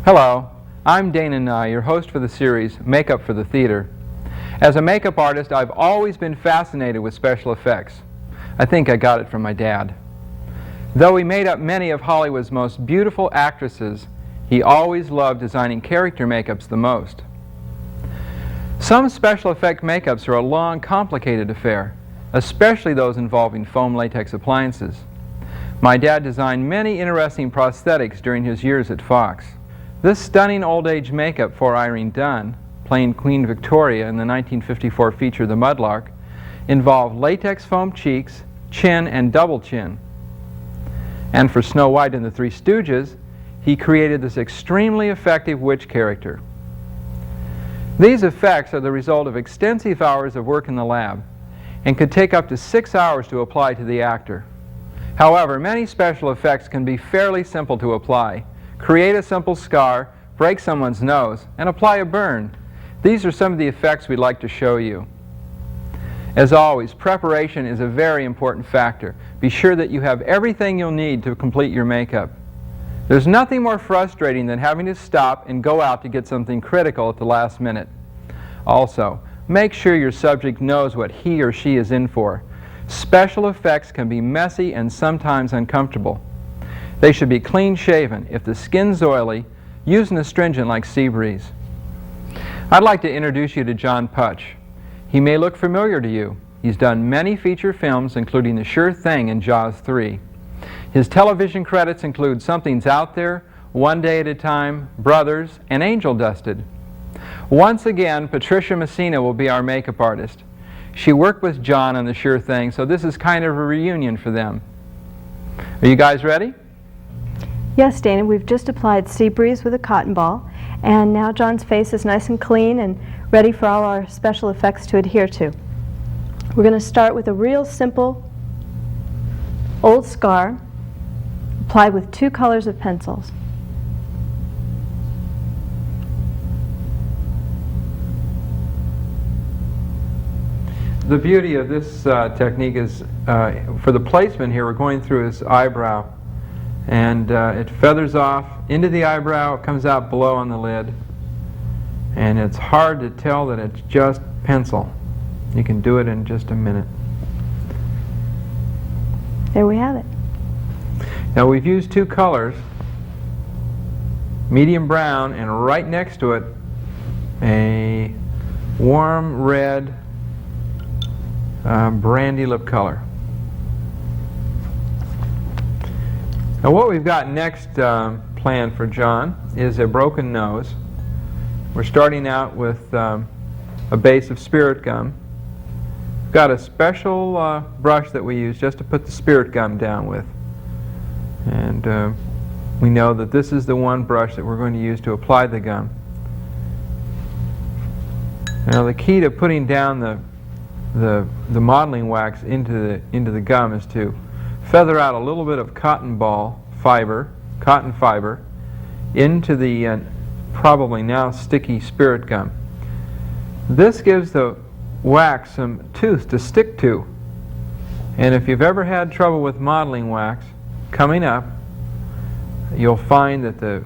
Hello, I'm Dana Nye, your host for the series Makeup for the Theater. As a makeup artist, I've always been fascinated with special effects. I think I got it from my dad. Though he made up many of Hollywood's most beautiful actresses, he always loved designing character makeups the most. Some special effect makeups are a long, complicated affair, especially those involving foam latex appliances. My dad designed many interesting prosthetics during his years at Fox. This stunning old-age makeup for Irene Dunne, playing Queen Victoria in the 1954 feature The Mudlark, involved latex foam cheeks, chin, and double chin. And for Snow White and the Three Stooges, he created this extremely effective witch character. These effects are the result of extensive hours of work in the lab and could take up to 6 hours to apply to the actor. However, many special effects can be fairly simple to apply. Create a simple scar, break someone's nose, and apply a burn. These are some of the effects we'd like to show you. As always, preparation is a very important factor. Be sure that you have everything you'll need to complete your makeup. There's nothing more frustrating than having to stop and go out to get something critical at the last minute. Also, make sure your subject knows what he or she is in for. Special effects can be messy and sometimes uncomfortable. They should be clean-shaven. If the skin's oily, use an astringent like Seabreeze. I'd like to introduce you to John Putch. He may look familiar to you. He's done many feature films, including The Sure Thing and Jaws 3. His television credits include Something's Out There, One Day at a Time, Brothers, and Angel Dusted. Once again, Patricia Messina will be our makeup artist. She worked with John on The Sure Thing, so this is kind of a reunion for them. Are you guys ready? Yes, Dana, we've just applied Seabreeze with a cotton ball, and now John's face is nice and clean and ready for all our special effects to adhere to. We're going to start with a real simple old scar applied with 2 colors of pencils. The beauty of this technique is, for the placement here, we're going through his eyebrow, and it feathers off into the eyebrow, it comes out below on the lid, and it's hard to tell that it's just pencil. You can do it in just a minute. There we have it. Now we've used 2 colors, medium brown, and right next to it a warm red brandy lip color. Now what we've got next planned for John is a broken nose. We're starting out with a base of spirit gum. We've got a special brush that we use just to put the spirit gum down with. And we know that this is the one brush that we're going to use to apply the gum. Now the key to putting down the modeling wax into the gum is to feather out a little bit of cotton fiber into the probably now sticky spirit gum. This gives the wax some tooth to stick to, and if you've ever had trouble with modeling wax coming up, you'll find that the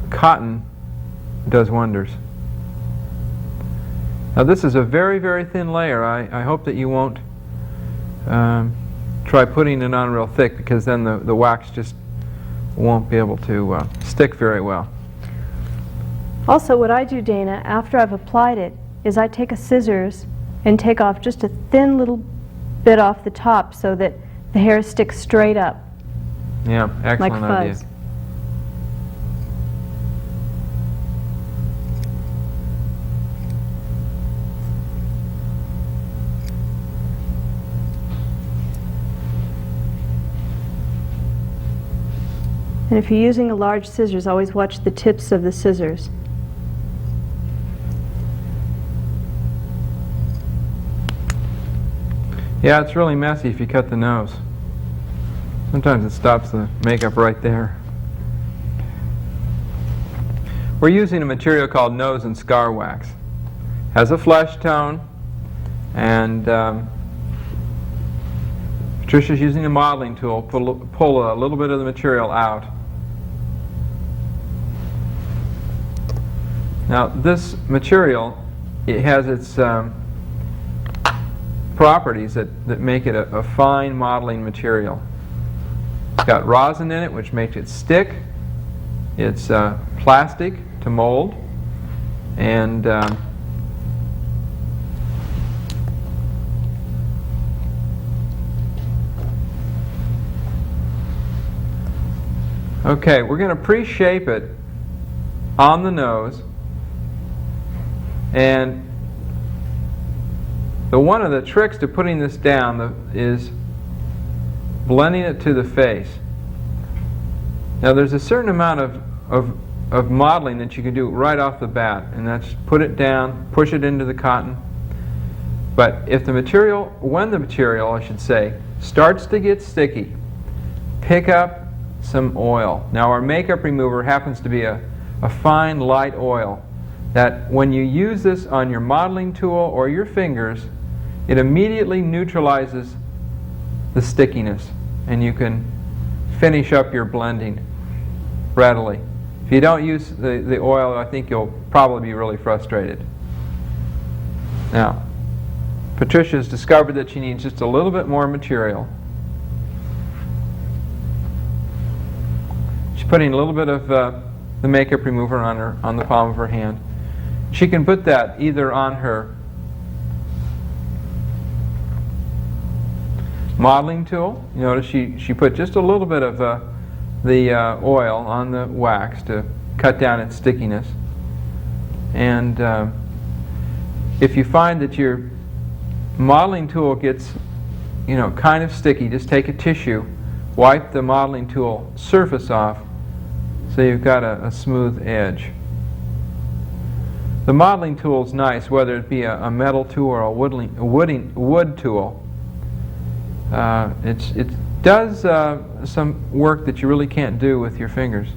cotton does wonders. Now this is a very, very thin layer. I hope that you won't try putting it on real thick, because then the wax just won't be able to stick very well. Also, what I do, Dana, after I've applied it, is I take a scissors and take off just a thin little bit off the top so that the hair sticks straight up. Yeah, excellent like idea. fuzz. And if you're using a large scissors, always watch the tips of the scissors. Yeah, it's really messy if you cut the nose. Sometimes it stops the makeup right there. We're using a material called nose and scar wax. Has a flesh tone, and Patricia's using a modeling tool, pull a little bit of the material out. Now this material, it has its properties that make it a fine modeling material. It's got rosin in it, which makes it stick. It's plastic to mold, and okay, we're going to pre-shape it on the nose, and one of the tricks to putting this down is blending it to the face. Now there's a certain amount of modeling that you can do right off the bat, and that's put it down, push it into the cotton. But if the material, when the material, I should say, starts to get sticky, pick up some oil. Now our makeup remover happens to be a fine light oil that when you use this on your modeling tool or your fingers, it immediately neutralizes the stickiness, and you can finish up your blending readily. If you don't use the oil, I think you'll probably be really frustrated. Now, Patricia's discovered that she needs just a little bit more material. She's putting a little bit of the makeup remover on the palm of her hand. She can put that either on her modeling tool. You notice she put just a little bit of the oil on the wax to cut down its stickiness. And if you find that your modeling tool gets kind of sticky, just take a tissue, wipe the modeling tool surface off so you've got a smooth edge. The modeling tool is nice, whether it be a metal tool or a wood tool. It does some work that you really can't do with your fingers.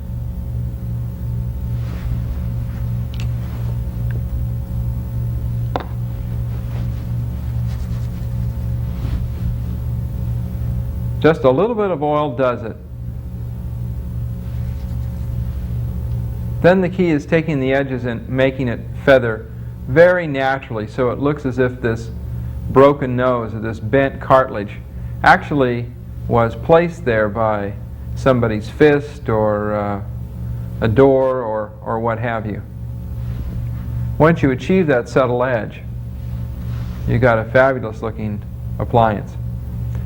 Just a little bit of oil does it. Then the key is taking the edges and making it feather very naturally, so it looks as if this broken nose or this bent cartilage actually was placed there by somebody's fist or a door or what have you. Once you achieve that subtle edge, you got a fabulous looking appliance.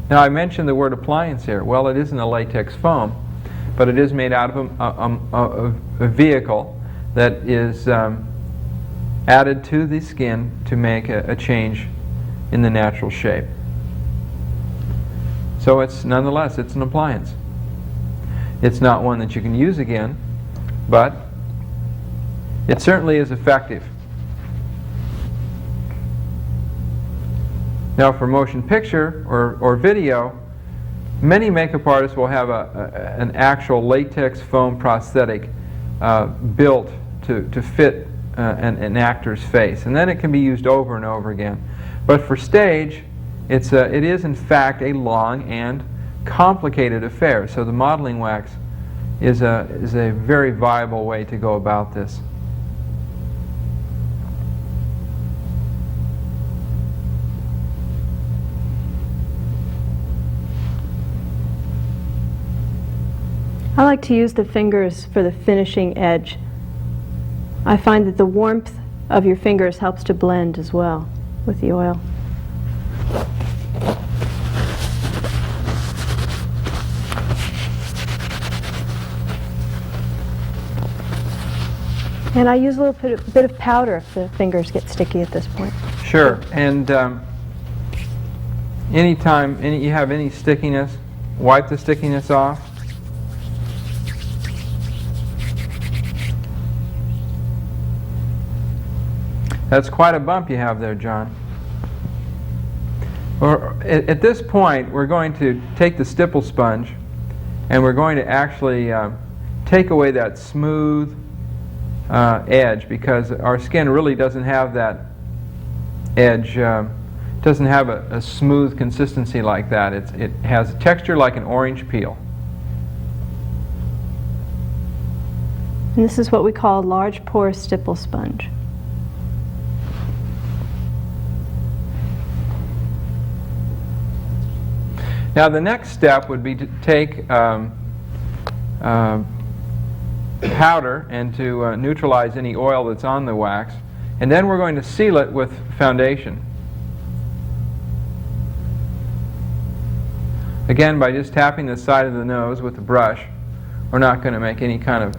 Now I mentioned the word appliance here. Well, it isn't a latex foam, but it is made out of a vehicle that is added to the skin to make a change in the natural shape. So nonetheless, it's an appliance. It's not one that you can use again, but it certainly is effective. Now for motion picture or video, many makeup artists will have an actual latex foam prosthetic built to fit an actor's face, and then it can be used over and over again. But for stage, it is in fact a long and complicated affair. So the modeling wax is a very viable way to go about this. I like to use the fingers for the finishing edge. I find that the warmth of your fingers helps to blend as well with the oil. And I use a little bit of powder if the fingers get sticky at this point. Sure, and anytime you have any stickiness, wipe the stickiness off. That's quite a bump you have there, John. At this point, we're going to take the stipple sponge and we're going to actually take away that smooth edge, because our skin really doesn't have that edge, doesn't have a smooth consistency like that. It has a texture like an orange peel. And this is what we call a large pore stipple sponge. Now the next step would be to take powder and to neutralize any oil that's on the wax, and then we're going to seal it with foundation. Again, by just tapping the side of the nose with the brush, we're not going to make any kind of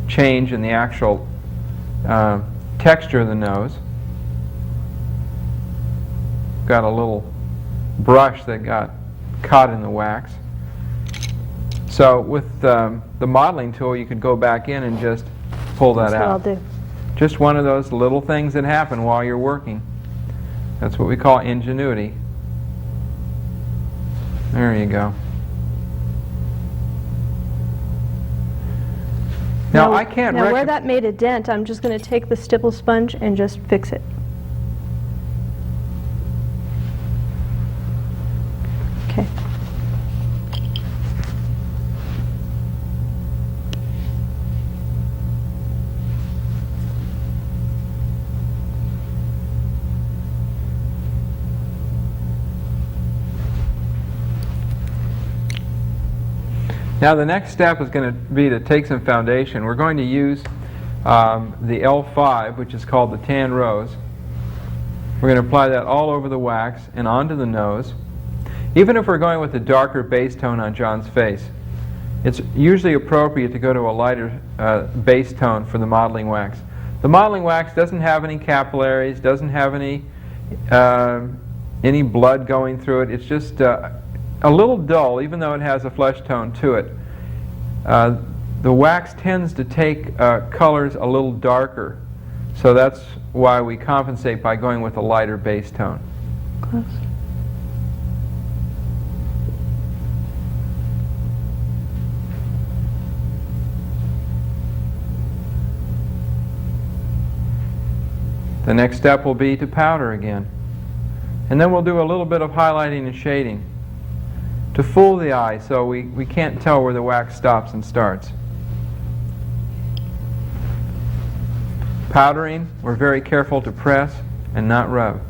change in the actual texture of the nose. Got a little brush that got caught in the wax. So with the modeling tool, you could go back in and just pull that out. That's what I'll do. Just one of those little things that happen while you're working. That's what we call ingenuity. There you go. Now I can't Now where that made a dent, I'm just going to take the stipple sponge and just fix it. Okay. Now the next step is going to be to take some foundation. We're going to use the L5, which is called the Tan Rose. We're going to apply that all over the wax and onto the nose. Even if we're going with a darker base tone on John's face, it's usually appropriate to go to a lighter base tone for the modeling wax. The modeling wax doesn't have any capillaries, doesn't have any blood going through it. It's just a little dull, even though it has a flesh tone to it. The wax tends to take colors a little darker, so that's why we compensate by going with a lighter base tone. Close. The next step will be to powder again. And then we'll do a little bit of highlighting and shading to fool the eye so we can't tell where the wax stops and starts. Powdering, we're very careful to press and not rub.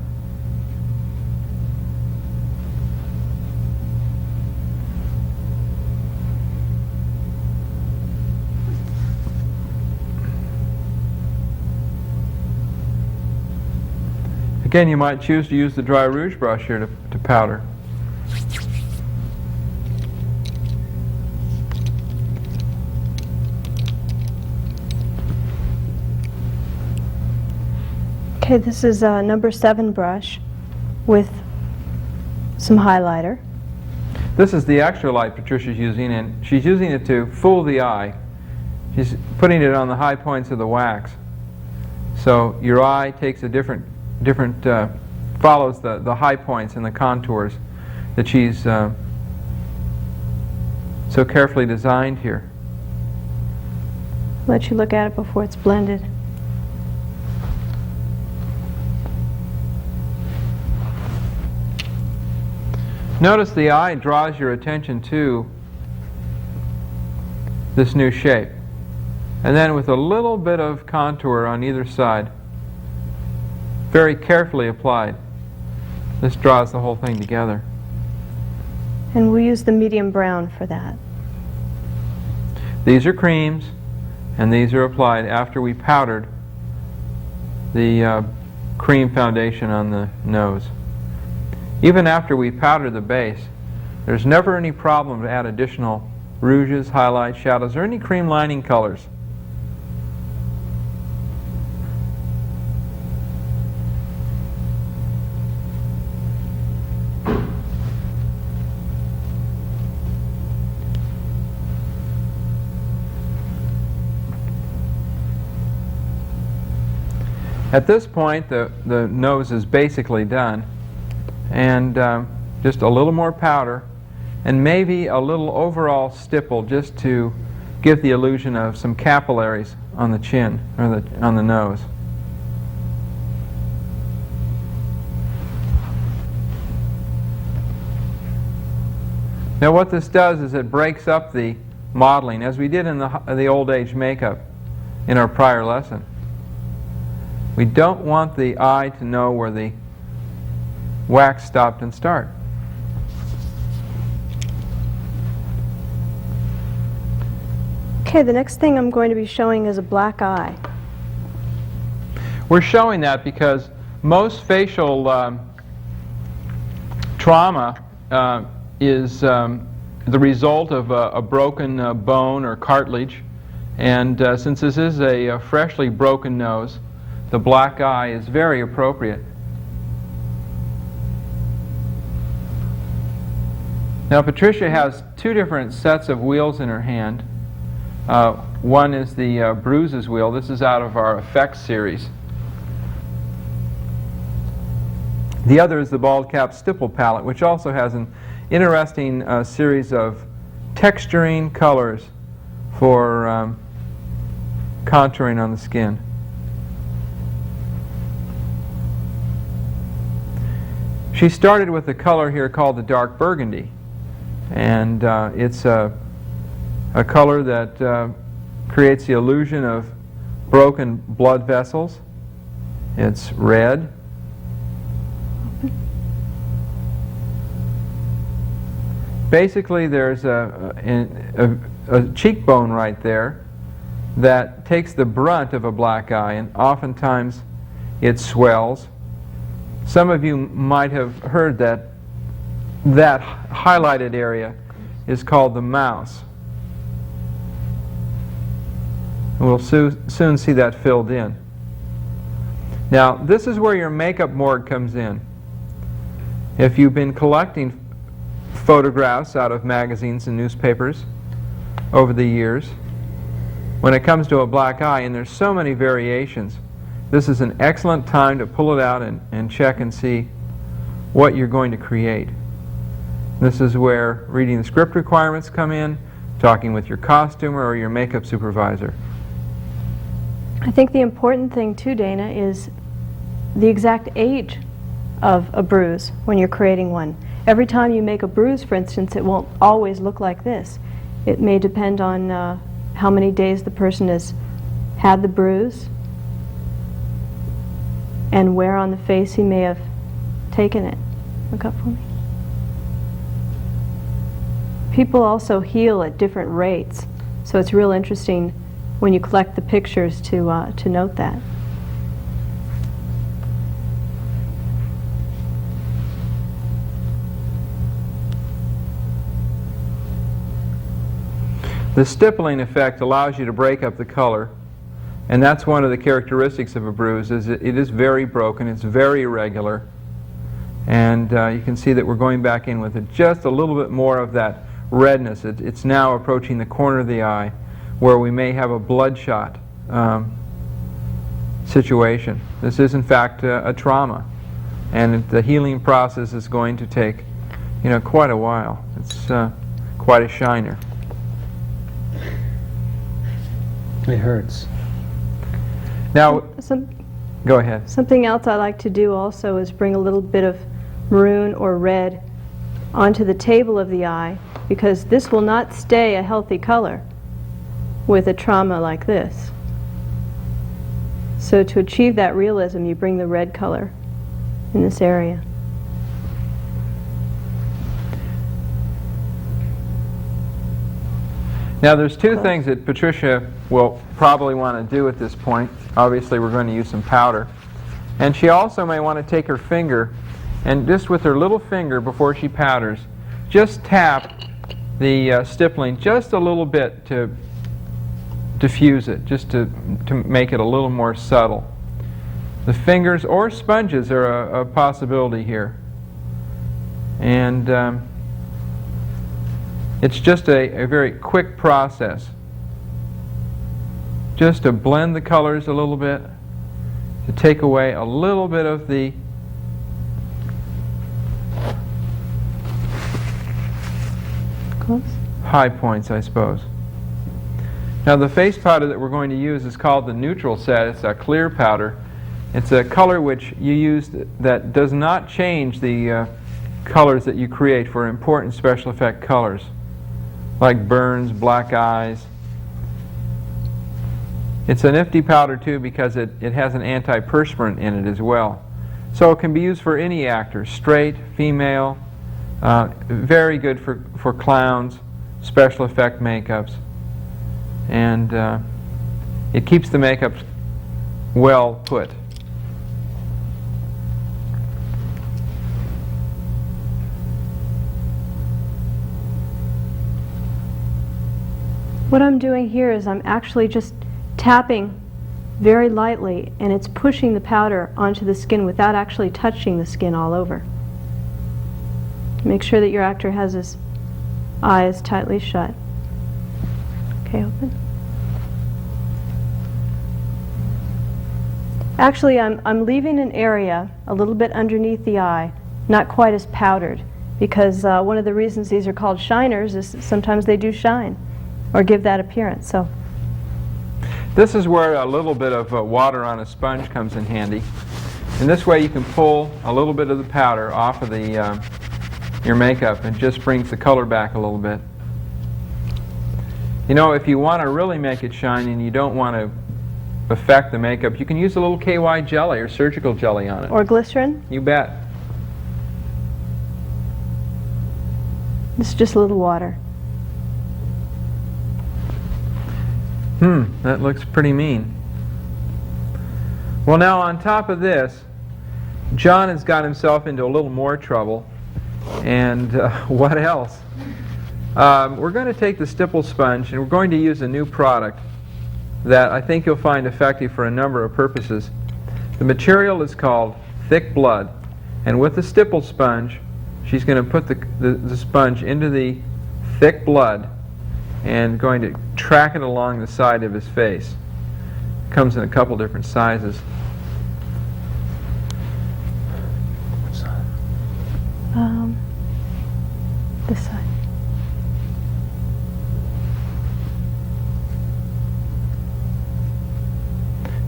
Again, you might choose to use the dry rouge brush here to powder. Okay, this is a number 7 brush with some highlighter. This is the extra light Patricia's using, and she's using it to fool the eye. She's putting it on the high points of the wax. So your eye takes a follows the high points and the contours that she's so carefully designed here. Let you look at it before it's blended. Notice the eye draws your attention to this new shape. And then with a little bit of contour on either side, very carefully applied, this draws the whole thing together. And we'll use the medium brown for that. These are creams, and these are applied after we powdered the cream foundation on the nose. Even after we powder the base, there's never any problem to add additional rouges, highlights, shadows, or any cream lining colors. At this point, the nose is basically done, and just a little more powder and maybe a little overall stipple just to give the illusion of some capillaries on the chin or on the nose. Now what this does is it breaks up the modeling, as we did in the old age makeup. in our prior lesson. We don't want the eye to know where the wax stopped and start. Okay, the next thing I'm going to be showing is a black eye. We're showing that because most facial trauma is the result of a broken bone or cartilage, and since this is a freshly broken nose, the black eye is very appropriate. Now Patricia has two different sets of wheels in her hand. One is the bruises wheel. This is out of our effects series. The other is the bald cap stipple palette, which also has an interesting series of texturing colors for contouring on the skin. She started with a color here called the dark burgundy, and it's a color that creates the illusion of broken blood vessels. It's red. Basically, there's a cheekbone right there that takes the brunt of a black eye, and oftentimes it swells. Some of you might have heard that that highlighted area is called the mouse. We'll soon see that filled in. Now, this is where your makeup morgue comes in. If you've been collecting photographs out of magazines and newspapers over the years, when it comes to a black eye, and there's so many variations, this is an excellent time to pull it out and check and see what you're going to create. This is where reading the script requirements come in, talking with your costumer or your makeup supervisor. I think the important thing too, Dana, is the exact age of a bruise when you're creating one. Every time you make a bruise, for instance, it won't always look like this. It may depend on how many days the person has had the bruise and where on the face he may have taken it. Look up for me. People also heal at different rates, so it's real interesting when you collect the pictures to note that. The stippling effect allows you to break up the color, and that's one of the characteristics of a bruise. Is it is very broken, it's very irregular, and you can see that we're going back in with just a little bit more of that redness. It's now approaching the corner of the eye where we may have a bloodshot situation. This is in fact a trauma, and the healing process is going to take quite a while. It's quite a shiner. It hurts. Now, go ahead. Something else I like to do also is bring a little bit of maroon or red onto the table of the eye, because this will not stay a healthy color with a trauma like this. So to achieve that realism, you bring the red color in this area. Now there's two things that Patricia will probably want to do at this point. Obviously we're going to use some powder. And she also may want to take her finger and just with her little finger before she powders, just tap the stippling just a little bit to diffuse it, just to make it a little more subtle. The fingers or sponges are a possibility here. And it's just a very quick process. Just to blend the colors a little bit, to take away a little bit of the high points, I suppose. Now the face powder that we're going to use is called the neutral set. It's a clear powder. It's a color which you use that does not change the colors that you create for important special effect colors, like burns, black eyes. It's a nifty powder too because it has an antiperspirant in it as well. So it can be used for any actor, straight, female, very good for clowns, special effect makeups, and it keeps the makeup well put. What I'm doing here is I'm actually just tapping very lightly, and it's pushing the powder onto the skin without actually touching the skin all over. Make sure that your actor has his eyes tightly shut. Okay, open. Actually, I'm leaving an area a little bit underneath the eye, not quite as powdered, because one of the reasons these are called shiners is sometimes they do shine or give that appearance. So this is where a little bit of water on a sponge comes in handy. And this way you can pull a little bit of the powder off of the your makeup, and just brings the color back a little bit. You know, if you want to really make it shiny and you don't want to affect the makeup, you can use a little KY jelly or surgical jelly on it. or glycerin. You bet. This is just a little water. That looks pretty mean. Well, now on top of this, John has got himself into a little more trouble. And what else? We're going to take the stipple sponge and we're going to use a new product that I think you'll find effective for a number of purposes. The material is called thick blood, and with the stipple sponge, she's going to put the sponge into the thick blood and going to track it along the side of his face. It comes in a couple different sizes. This side.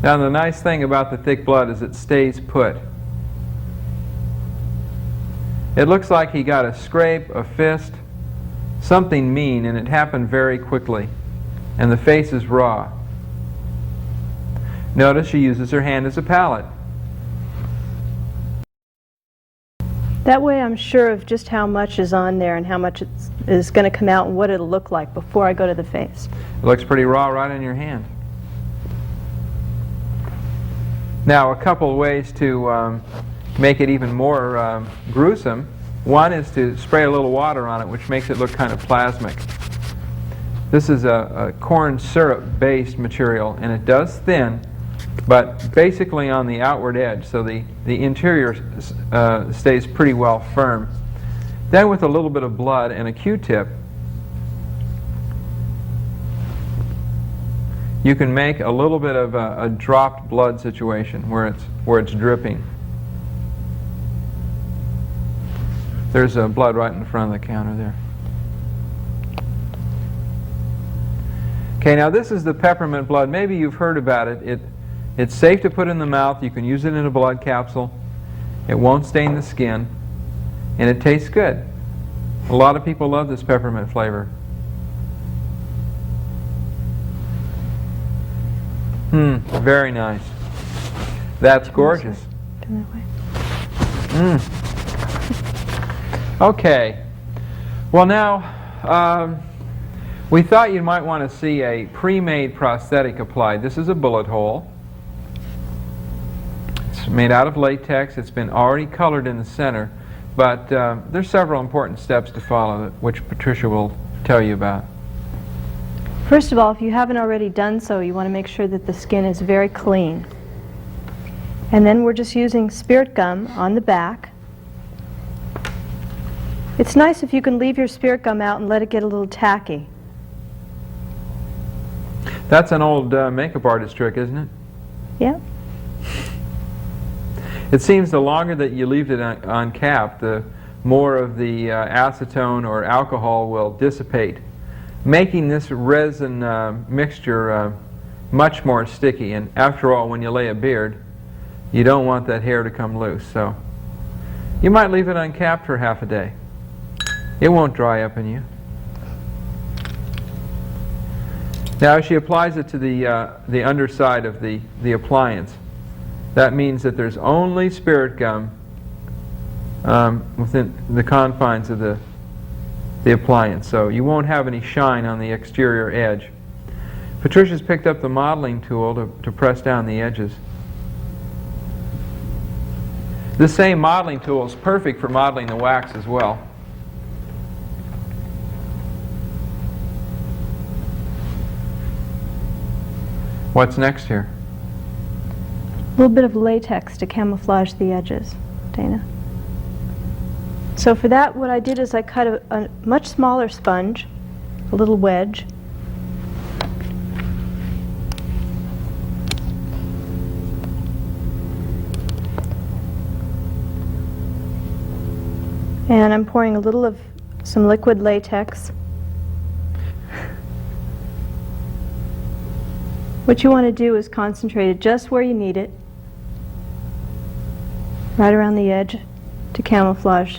Now the nice thing about the thick blood is it stays put. It looks like he got a scrape, a fist, something mean, and it happened very quickly. And the face is raw. Notice she uses her hand as a palette. That way I'm sure of just how much is on there and how much is going to come out and what it'll look like before I go to the face. It looks pretty raw right in your hand. Now, a couple of ways to make it even more gruesome. One is to spray a little water on it, which makes it look kind of plasmic. This is a corn syrup based material, and it does thin, but basically on the outward edge, so the interior stays pretty well firm. Then with a little bit of blood and a Q-tip, you can make a little bit of a dropped blood situation where it's dripping. There's blood right in the front of the counter there. Okay, now this is the peppermint blood. Maybe you've heard about it. It's safe to put in the mouth. You can use it in a blood capsule. It won't stain the skin, and it tastes good. A lot of people love this peppermint flavor. Very nice. That's gorgeous. Turn that way. Okay. Well, now, we thought you might want to see a pre-made prosthetic applied. This is a bullet hole. It's made out of latex. It's been already colored in the center, but there's several important steps to follow, which Patricia will tell you about. First of all, if you haven't already done so, you want to make sure that the skin is very clean. And then we're just using spirit gum on the back. It's nice if you can leave your spirit gum out and let it get a little tacky. That's an old makeup artist trick, isn't it? Yeah. It seems the longer that you leave it uncapped, the more of the acetone or alcohol will dissipate, making this resin mixture much more sticky. And after all, when you lay a beard, you don't want that hair to come loose. So you might leave it uncapped for half a day. It won't dry up in you. Now she applies it to the underside of the appliance. That means that there's only spirit gum within the confines of the appliance, so you won't have any shine on the exterior edge. Patricia's picked up the modeling tool to press down the edges. This same modeling tool is perfect for modeling the wax as well. What's next here? A little bit of latex to camouflage the edges, Dana. So for that, what I did is I cut a much smaller sponge, a little wedge. And I'm pouring a little of some liquid latex. What you want to do is concentrate it just where you need it, right around the edge, to camouflage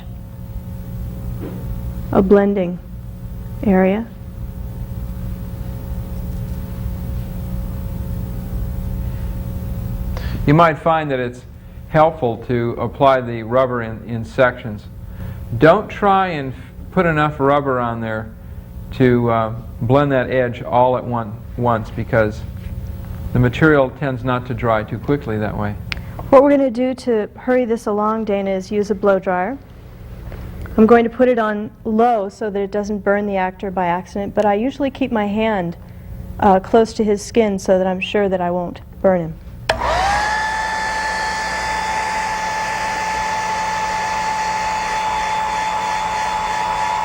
a blending area. You might find that it's helpful to apply the rubber in sections. Don't try and put enough rubber on there to blend that edge all at once, because the material tends not to dry too quickly that way. What we're going to do to hurry this along, Dana, is use a blow dryer. I'm going to put it on low so that it doesn't burn the actor by accident, but I usually keep my hand close to his skin so that I'm sure that I won't burn him.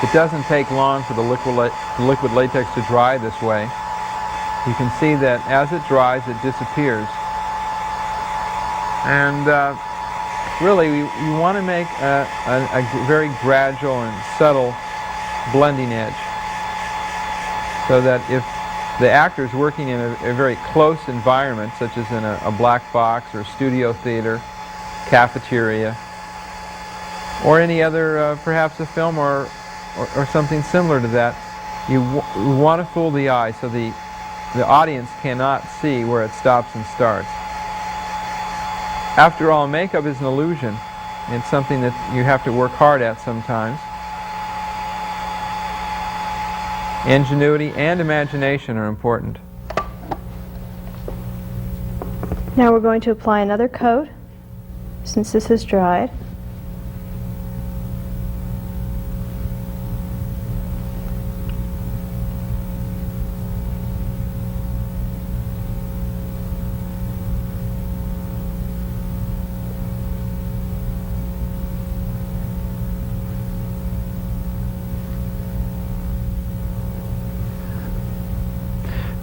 It doesn't take long for the liquid latex to dry this way. You can see that as it dries, it disappears. And really, you want to make a very gradual and subtle blending edge, so that if the actor is working in a very close environment, such as in a black box or studio theater, cafeteria, or any other, perhaps a film or something similar to that, you want to fool the eye so the audience cannot see where it stops and starts. After all, makeup is an illusion. It's something that you have to work hard at sometimes. Ingenuity and imagination are important. Now we're going to apply another coat, since this is dried.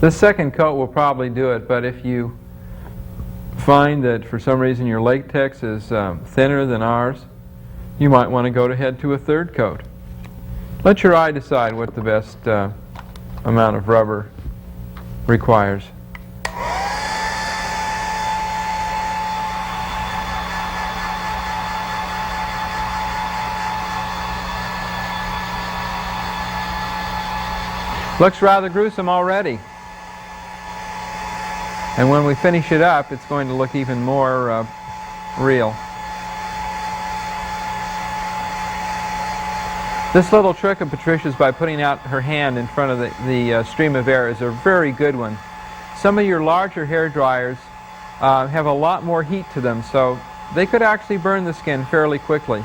The second coat will probably do it, but if you find that for some reason your latex is thinner than ours, you might want to go ahead to a third coat. Let your eye decide what the best amount of rubber requires. Looks rather gruesome already. And when we finish it up, it's going to look even more real. This little trick of Patricia's by putting out her hand in front of the stream of air is a very good one. Some of your larger hair dryers have a lot more heat to them, so they could actually burn the skin fairly quickly.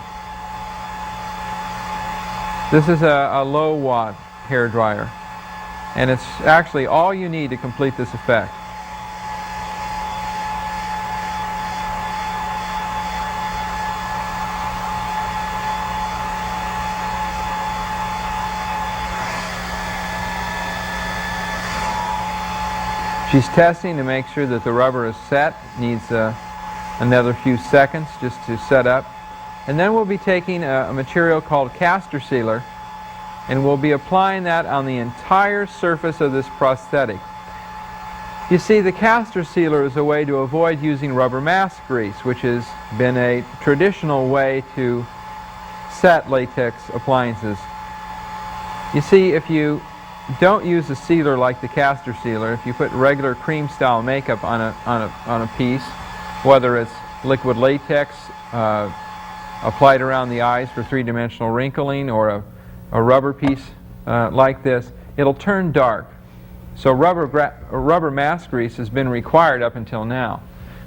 This is a low watt hair dryer, and it's actually all you need to complete this effect. She's testing to make sure that the rubber is set. Needs another few seconds just to set up. And then we'll be taking a material called caster sealer, and we'll be applying that on the entire surface of this prosthetic. You see, the caster sealer is a way to avoid using rubber mask grease, which has been a traditional way to set latex appliances. You see, if you don't use a sealer like the caster sealer. If you put regular cream style makeup on a piece, whether it's liquid latex applied around the eyes for three-dimensional wrinkling, or a rubber piece like this, it'll turn dark. So rubber mask grease has been required up until now.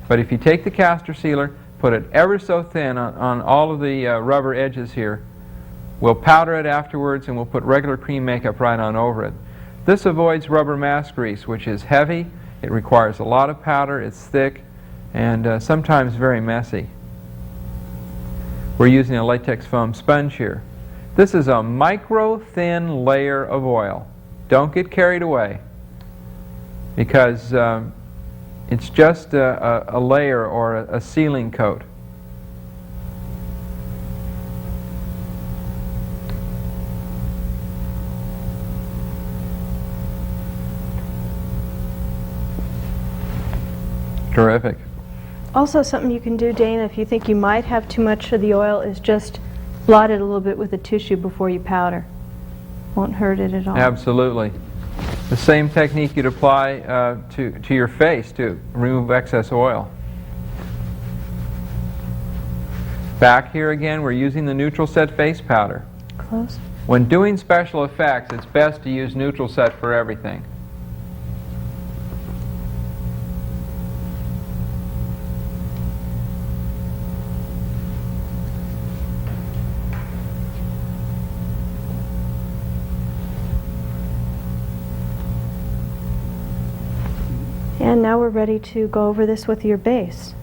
But if you take the caster sealer, put it ever so thin on all of the rubber edges here, we'll powder it afterwards and we'll put regular cream makeup right on over it. This avoids rubber mask grease, which is heavy, it requires a lot of powder, it's thick, and sometimes very messy. We're using a latex foam sponge here. This is a micro-thin layer of oil. Don't get carried away, because it's just a layer or a sealing coat. Terrific. Also, something you can do, Dana, if you think you might have too much of the oil, is just blot it a little bit with a tissue before you powder. Won't hurt it at all. Absolutely. The same technique you'd apply to your face to remove excess oil. Back here again, we're using the neutral set face powder. Close. When doing special effects, it's best to use neutral set for everything. And now we're ready to go over this with your base.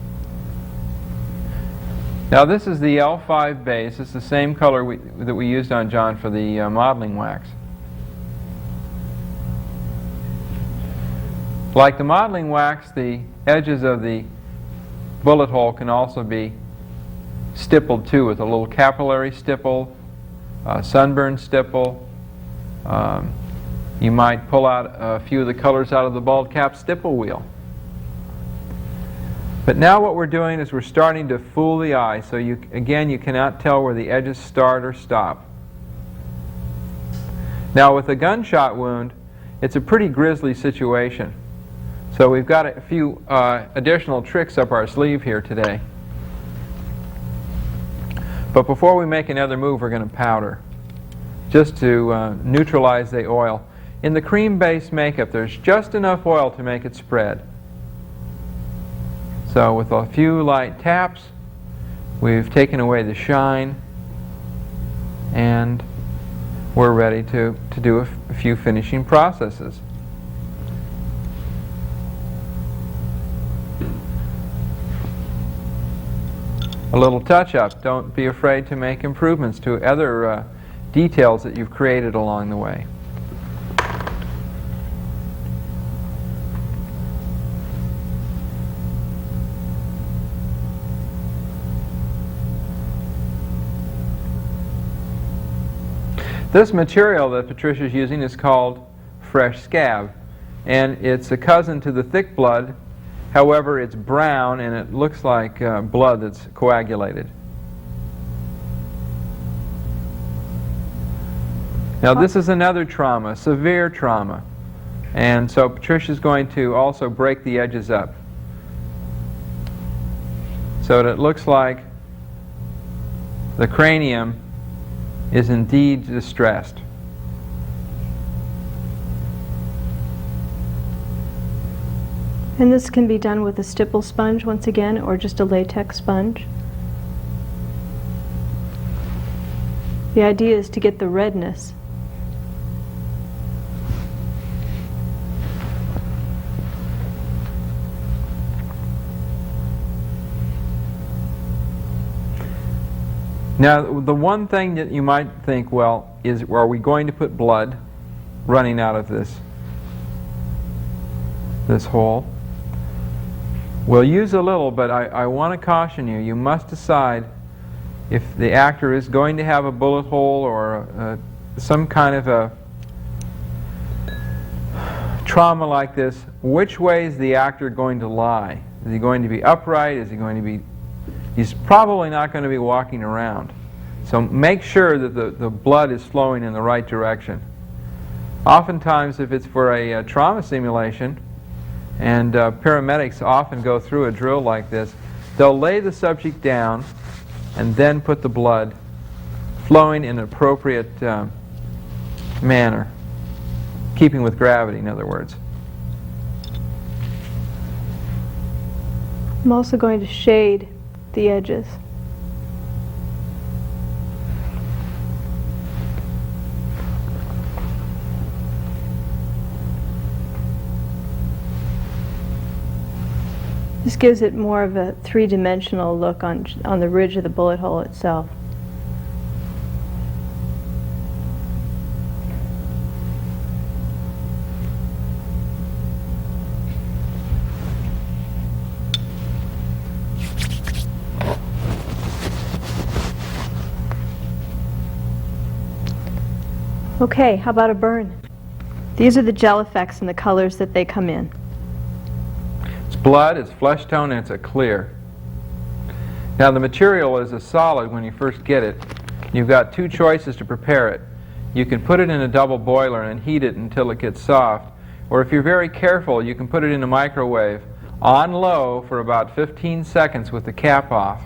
Now this is the L5 base. It's the same color that we used on John for the modeling wax. Like the modeling wax, the edges of the bullet hole can also be stippled too, with a little capillary stipple, sunburn stipple. You might pull out a few of the colors out of the bald cap stipple wheel. But now what we're doing is we're starting to fool the eye, so again you cannot tell where the edges start or stop. Now with a gunshot wound, it's a pretty grisly situation. So we've got a few additional tricks up our sleeve here today. But before we make another move, we're going to powder, just to neutralize the oil. In the cream-based makeup, there's just enough oil to make it spread. So with a few light taps, we've taken away the shine, and we're ready to do a few finishing processes. A little touch-up. Don't be afraid to make improvements to other details that you've created along the way. This material that Patricia's using is called fresh scab, and it's a cousin to the thick blood. However, it's brown and it looks like blood that's coagulated. Now this is another trauma, severe trauma, and so Patricia's going to also break the edges up so that it looks like the cranium is indeed distressed. And this can be done with a stipple sponge once again, or just a latex sponge. The idea is to get the redness. Now, the one thing that you might think, well, is are we going to put blood running out of this hole? We'll use a little, but I want to caution you, you must decide if the actor is going to have a bullet hole or some kind of a trauma like this. Which way is the actor going to lie? Is he going to be upright? Is he going to be... He's probably not going to be walking around. So make sure that the blood is flowing in the right direction. Oftentimes, if it's for a trauma simulation, and paramedics often go through a drill like this, they'll lay the subject down and then put the blood flowing in an appropriate manner, keeping with gravity, in other words. I'm also going to shade the edges. This gives it more of a three-dimensional look on the ridge of the bullet hole itself. Okay, how about a burn? These are the gel effects and the colors that they come in. It's blood, it's flesh tone, and it's a clear. Now the material is a solid when you first get it. You've got two choices to prepare it. You can put it in a double boiler and heat it until it gets soft, or if you're very careful, you can put it in a microwave on low for about 15 seconds with the cap off.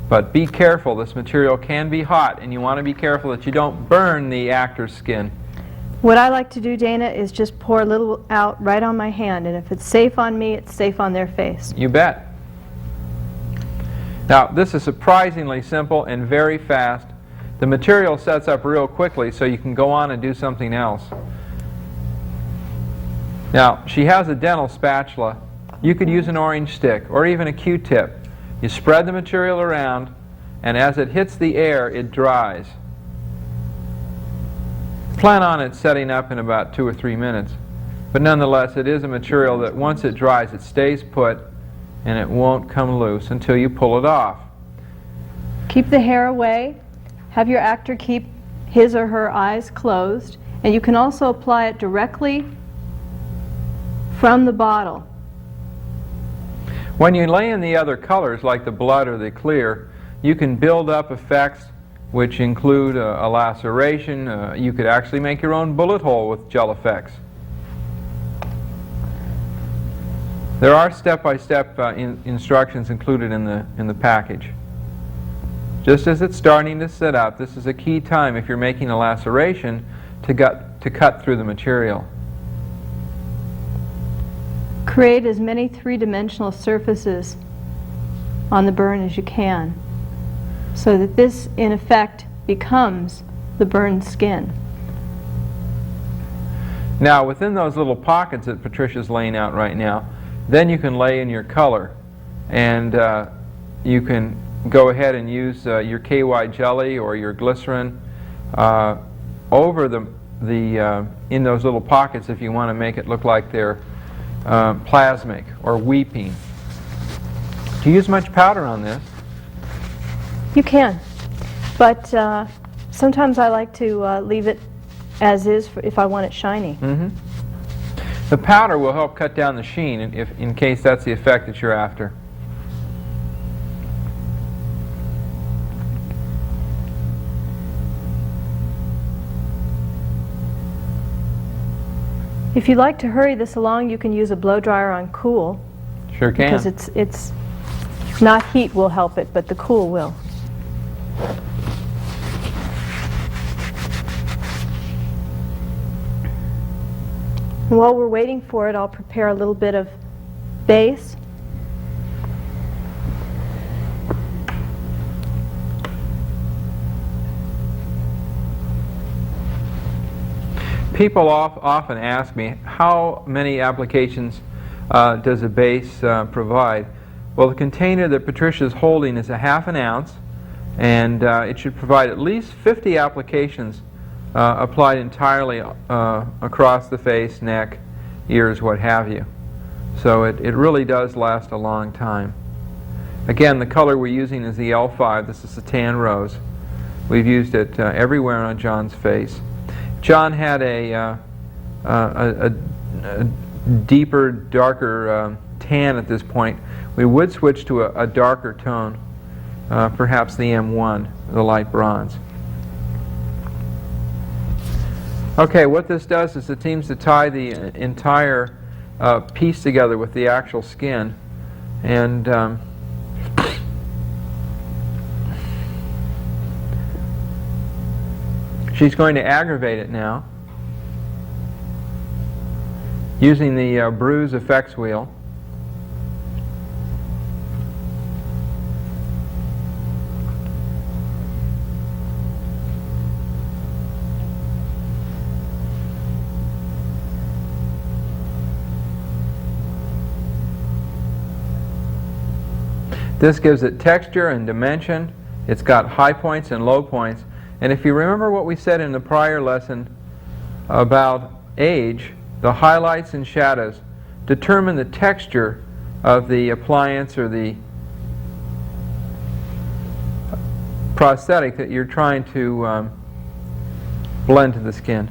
But be careful, this material can be hot, and you want to be careful that you don't burn the actor's skin. What I like to do, Dana, is just pour a little out right on my hand, and if it's safe on me, it's safe on their face. You bet. Now, this is surprisingly simple and very fast. The material sets up real quickly, so you can go on and do something else. Now, she has a dental spatula. You could use an orange stick or even a Q-tip. You spread the material around, and as it hits the air, it dries. Plan on it setting up in about 2 or 3 minutes. But nonetheless, it is a material that once it dries, it stays put, and it won't come loose until you pull it off. Keep the hair away. Have your actor keep his or her eyes closed. And you can also apply it directly from the bottle. When you lay in the other colors, like the blood or the clear, you can build up effects which include a laceration. You could actually make your own bullet hole with gel effects. There are step-by-step instructions included in the package. Just as it's starting to set up, this is a key time if you're making a laceration to cut through the material. Create as many three-dimensional surfaces on the burn as you can, so that this, in effect, becomes the burned skin. Now, within those little pockets that Patricia's laying out right now, then you can lay in your color, and you can go ahead and use your KY jelly or your glycerin over in those little pockets if you want to make it look like they're plasmic or weeping. Do you use much powder on this? You can, but sometimes I like to leave it as is if I want it shiny. Mm-hmm. The powder will help cut down the sheen in case that's the effect that you're after. If you'd like to hurry this along, you can use a blow dryer on cool. Sure can. Because it's not heat will help it, but the cool will. And while we're waiting for it, I'll prepare a little bit of base. People often ask me, how many applications does a base provide? Well, the container that Patricia's holding is a ½ ounce, and it should provide at least 50 applications applied entirely across the face, neck, ears, what have you. So it really does last a long time. Again, the color we're using is the L5. This is the tan rose. We've used it everywhere on John's face. John had a deeper, darker tan at this point. We would switch to a darker tone, perhaps the M1, the light bronze. Okay, what this does is it seems to tie the entire piece together with the actual skin. And she's going to aggravate it now using the bruise effects wheel. This gives it texture and dimension. It's got high points and low points. And if you remember what we said in the prior lesson about age, the highlights and shadows determine the texture of the appliance or the prosthetic that you're trying to blend to the skin.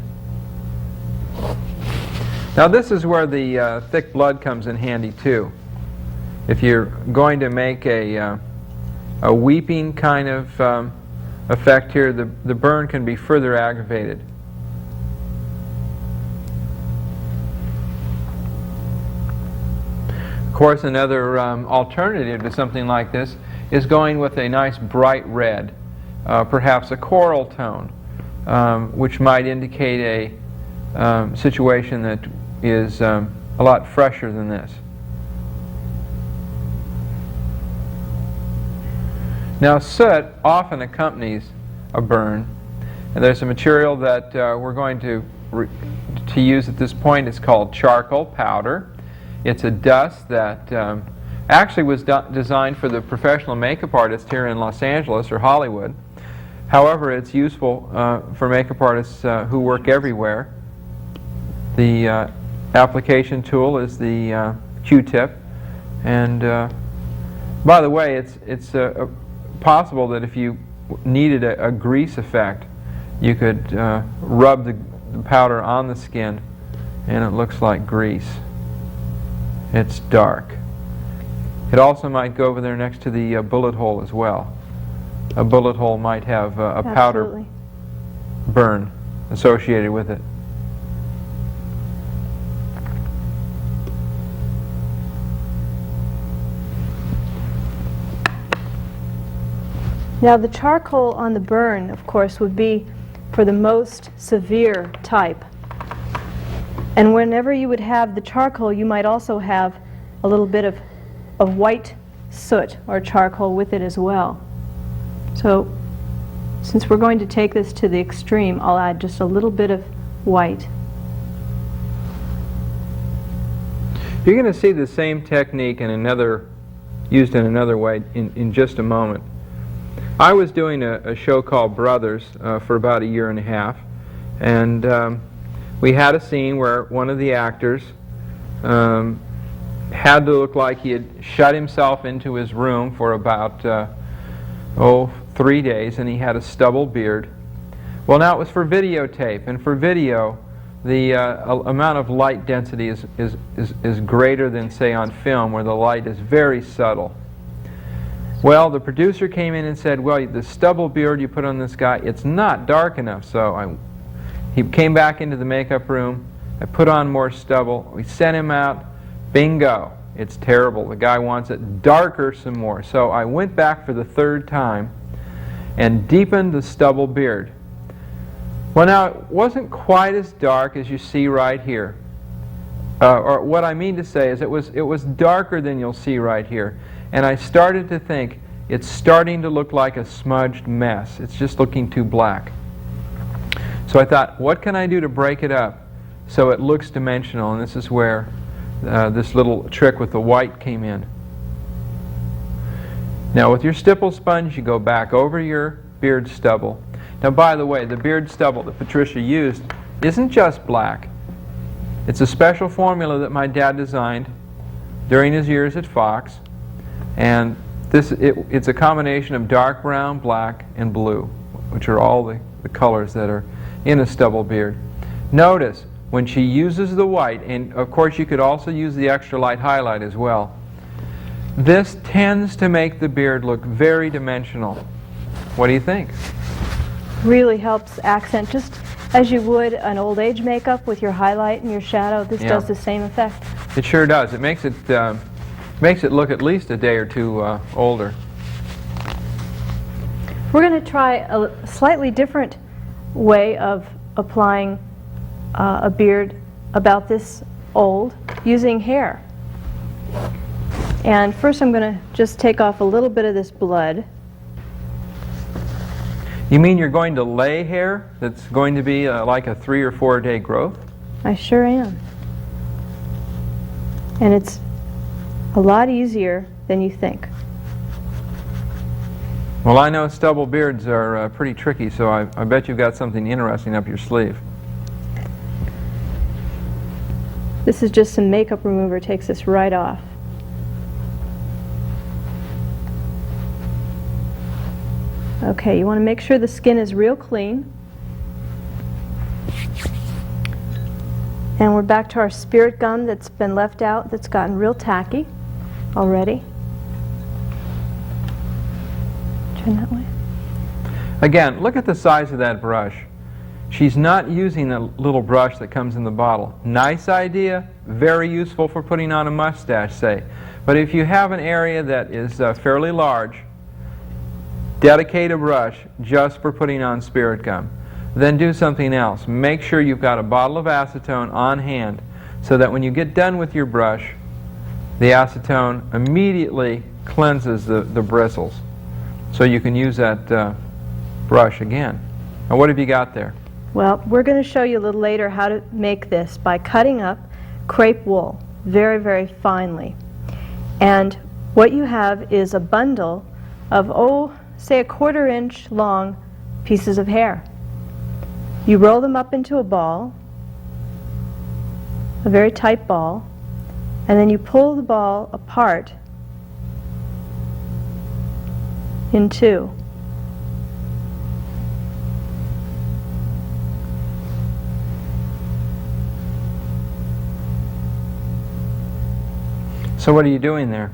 Now this is where the thick blood comes in handy too. If you're going to make a weeping kind of effect here, the burn can be further aggravated. Of course, another alternative to something like this is going with a nice bright red, perhaps a coral tone, which might indicate a situation that is a lot fresher than this. Now, soot often accompanies a burn, and there's a material that we're going to use at this point. It's called charcoal powder. It's a dust that actually was designed for the professional makeup artists here in Los Angeles or Hollywood. However, it's useful for makeup artists who work everywhere. The application tool is the Q-tip, and by the way, it's possible that if you needed a grease effect, you could rub the powder on the skin and it looks like grease. It's dark. It also might go over there next to the bullet hole as well. A bullet hole might have a powder burn associated with it. Now the charcoal on the burn, of course, would be for the most severe type. And whenever you would have the charcoal, you might also have a little bit of white soot or charcoal with it as well. So since we're going to take this to the extreme, I'll add just a little bit of white. You're going to see the same technique used in another way in just a moment. I was doing a show called Brothers for about a year and a half, and we had a scene where one of the actors had to look like he had shut himself into his room for about 3 days, and he had a stubble beard. Well, now it was for videotape, and for video the amount of light density is greater than, say, on film, where the light is very subtle. Well, the producer came in and said, well, the stubble beard you put on this guy, it's not dark enough. So he came back into the makeup room. I put on more stubble. We sent him out. Bingo. It's terrible. The guy wants it darker some more. So I went back for the third time and deepened the stubble beard. Well, now, it wasn't quite as dark as you see right here. Or what I mean to say is it was darker than you'll see right here. And I started to think, it's starting to look like a smudged mess. It's just looking too black. So I thought, what can I do to break it up so it looks dimensional? And this is where this little trick with the white came in. Now with your stipple sponge, you go back over your beard stubble. Now by the way, the beard stubble that Patricia used isn't just black. It's a special formula that my dad designed during his years at Fox. And it's a combination of dark brown, black, and blue, which are all the colors that are in a stubble beard. Notice, when she uses the white, and of course you could also use the extra light highlight as well, this tends to make the beard look very dimensional. What do you think? Really helps accent. Just As you would an old age makeup with your highlight and your shadow, this does the same effect. It sure does. It makes it look at least a day or two older. We're going to try a slightly different way of applying a beard about this old using hair. And first I'm going to just take off a little bit of this blood. You mean you're going to lay hair that's going to be like a 3 or 4 day growth? I sure am. And it's a lot easier than you think. Well, I know stubble beards are pretty tricky, so I bet you've got something interesting up your sleeve. This is just some makeup remover, takes this right off. Okay, you want to make sure the skin is real clean. And we're back to our spirit gum that's been left out, that's gotten real tacky already. Turn that way. Again, look at the size of that brush. She's not using a little brush that comes in the bottle. Nice idea, very useful for putting on a mustache, say. But if you have an area that is fairly large, dedicate a brush just for putting on spirit gum. Then do something else. Make sure you've got a bottle of acetone on hand so that when you get done with your brush, the acetone immediately cleanses the bristles. So you can use that brush again. Now what have you got there? Well, we're going to show you a little later how to make this by cutting up crepe wool very, very finely. And what you have is a bundle of, say a 1/4 inch long pieces of hair. You roll them up into a ball, a very tight ball, and then you pull the ball apart in two. So what are you doing there?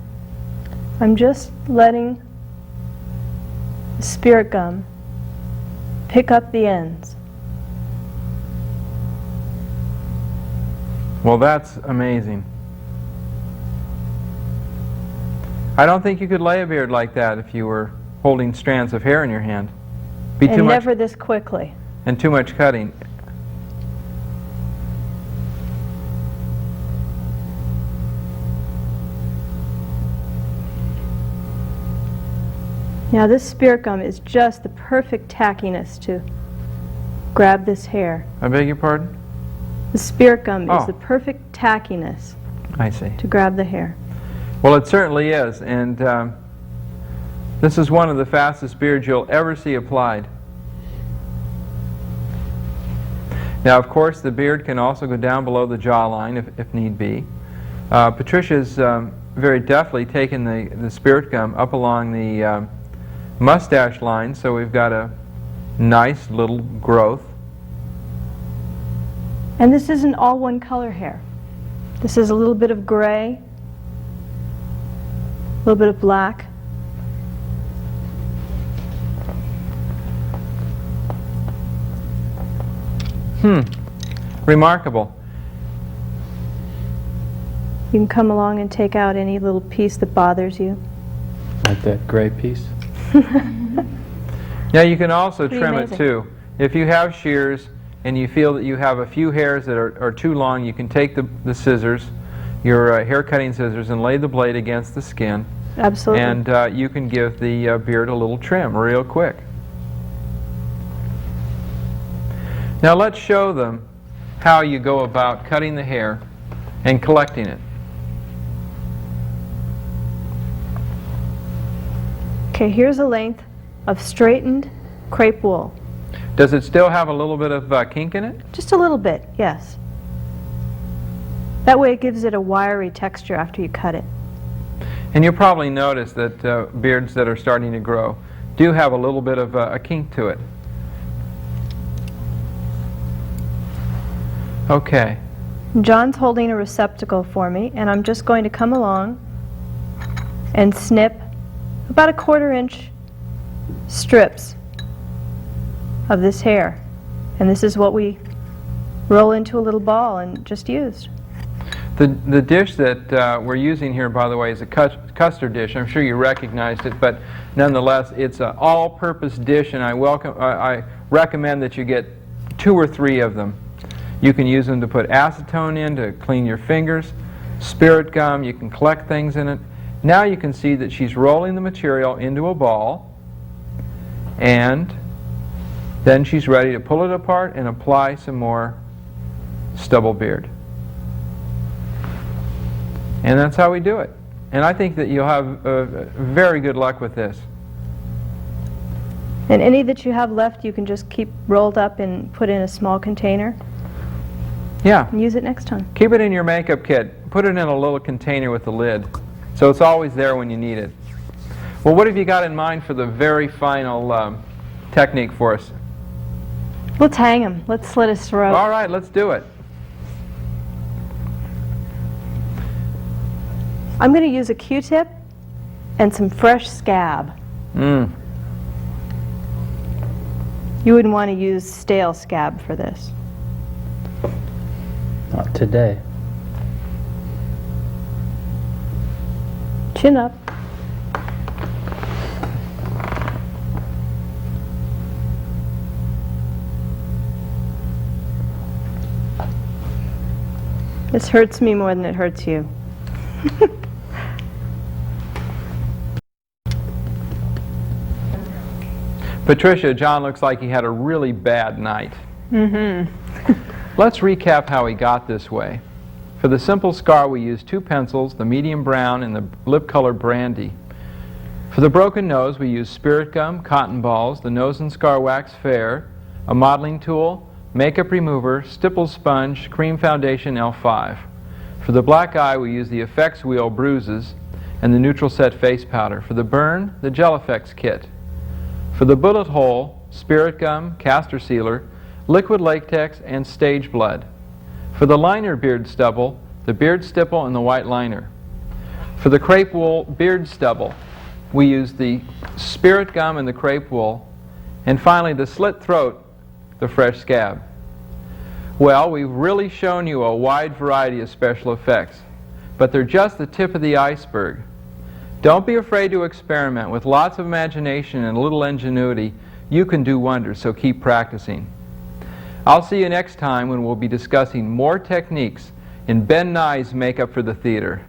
I'm just letting the spirit gum pick up the ends. Well, that's amazing. I don't think you could lay a beard like that if you were holding strands of hair in your hand. Be too And much, never this quickly. and too much cutting. Now this spirit gum is just the perfect tackiness to grab this hair. I beg your pardon? The spirit gum Oh. is the perfect tackiness I see. to grab the hair. Well, it certainly is, and this is one of the fastest beards you'll ever see applied. Now, of course, the beard can also go down below the jawline if need be. Patricia's very deftly taken the spirit gum up along the mustache line, so we've got a nice little growth. And this isn't all one color hair. This is a little bit of gray, a little bit of black. Remarkable. You can come along and take out any little piece that bothers you. Like that gray piece? Now you can also Pretty trim amazing. it too. If you have shears and you feel that you have a few hairs that are too long, you can take the scissors, your hair cutting scissors, and lay the blade against the skin. Absolutely. And you can give the beard a little trim real quick. Now let's show them how you go about cutting the hair and collecting it. Okay, here's a length of straightened crepe wool. Does it still have a little bit of kink in it? Just a little bit, yes. That way it gives it a wiry texture after you cut it. And you'll probably notice that beards that are starting to grow do have a little bit of a kink to it. Okay. John's holding a receptacle for me, and I'm just going to come along and snip about a 1/4 inch strips of this hair And this is what we roll into a little ball and just used. The dish that we're using here, by the way, is a custard dish. I'm sure you recognized it, but nonetheless, it's an all-purpose dish, and I recommend that you get 2 or 3 of them. You can use them to put acetone in to clean your fingers, spirit gum, you can collect things in it. Now you can see that she's rolling the material into a ball, and then she's ready to pull it apart and apply some more stubble beard. And that's how we do it. And I think that you'll have very good luck with this. And any that you have left, you can just keep rolled up and put in a small container Yeah. and use it next time. Keep it in your makeup kit. Put it in a little container with a lid, so it's always there when you need it. Well, what have you got in mind for the very final technique for us? Let's hang him. Let's slit his throat. All right, let's do it. I'm going to use a Q-tip and some fresh scab. Mm. You wouldn't want to use stale scab for this. Not today. Chin up. This hurts me more than it hurts you. Patricia, John looks like he had a really bad night. Mm-hmm. Let's recap how he got this way. For the simple scar, we used 2 pencils, the medium brown and the lip color brandy. For the broken nose, we used spirit gum, cotton balls, the nose and scar wax fair, a modeling tool, makeup remover, stipple sponge, cream foundation L5. For the black eye, we used the effects wheel bruises and the neutral set face powder. For the burn, the gel effects kit. For the bullet hole, spirit gum, castor sealer, liquid latex, and stage blood. For the liner beard stubble, the beard stipple and the white liner. For the crepe wool beard stubble, we used the spirit gum and the crepe wool. And finally, the slit throat, the fresh scab. Well, we've really shown you a wide variety of special effects, but they're just the tip of the iceberg. Don't be afraid to experiment. With lots of imagination and a little ingenuity, you can do wonders, so keep practicing. I'll see you next time when we'll be discussing more techniques in Ben Nye's Makeup for the Theater.